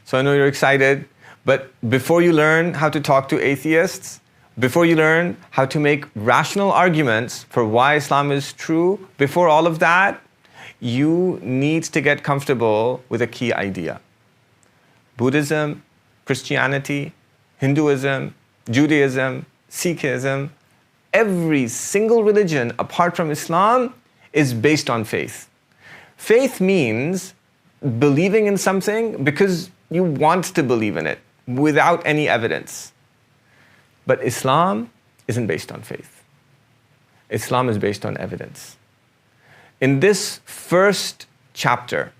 So I know you're excited, but before you learn how to talk to atheists, before you learn how to make rational arguments for why Islam is true, before all of that, you need to get comfortable with a key idea. Buddhism, Christianity, Hinduism, Judaism, Sikhism, every single religion apart from Islam is based on faith. Faith means believing in something because you want to believe in it without any evidence. But Islam isn't based on faith. Islam is based on evidence. In this first chapter,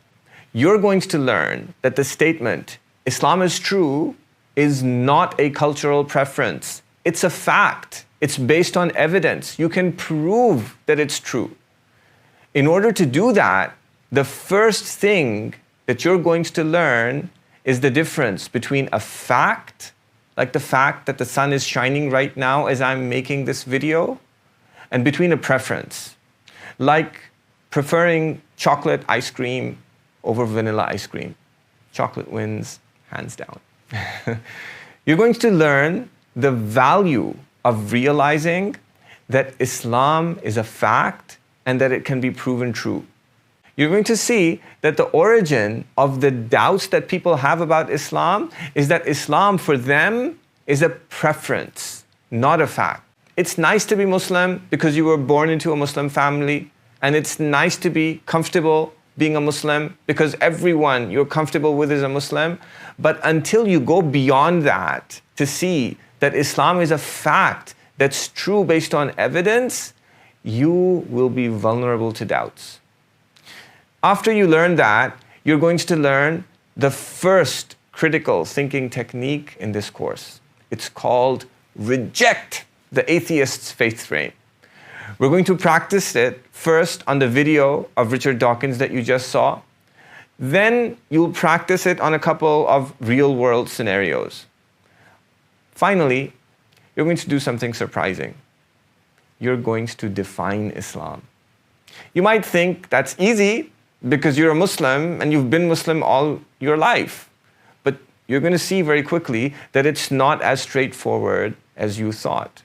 you're going to learn that the statement, Islam is true, is not a cultural preference. It's a fact. It's based on evidence. You can prove that it's true. In order to do that, the first thing that you're going to learn is the difference between a fact, like the fact that the sun is shining right now as I'm making this video, and between a preference, like preferring chocolate ice cream over vanilla ice cream. Chocolate wins, hands down. You're going to learn the value of realizing that Islam is a fact and that it can be proven true. You're going to see that the origin of the doubts that people have about Islam is that Islam for them is a preference, not a fact. It's nice to be Muslim because you were born into a Muslim family, and it's nice to be comfortable being a Muslim because everyone you're comfortable with is a Muslim. But until you go beyond that to see that Islam is a fact that's true based on evidence, you will be vulnerable to doubts. After you learn that, you're going to learn the first critical thinking technique in this course. It's called reject the atheist's faith frame. We're going to practice it first on the video of Richard Dawkins that you just saw. Then you'll practice it on a couple of real-world scenarios. Finally, you're going to do something surprising. You're going to define Islam. You might think that's easy because you're a Muslim and you've been Muslim all your life. But you're going to see very quickly that it's not as straightforward as you thought.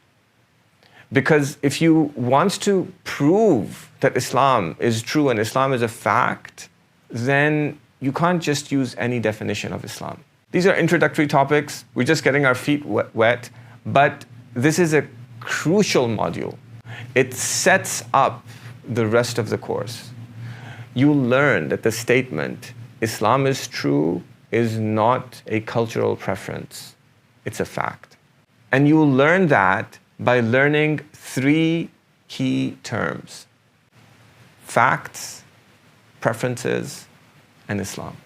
Because if you want to prove that Islam is true and Islam is a fact, then you can't just use any definition of Islam. These are introductory topics. We're just getting our feet wet. But this is a crucial module. It sets up the rest of the course. You learn that the statement, Islam is true, is not a cultural preference. It's a fact. And you learn that by learning 3 key terms: facts, preferences, and Islam.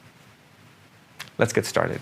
Let's get started.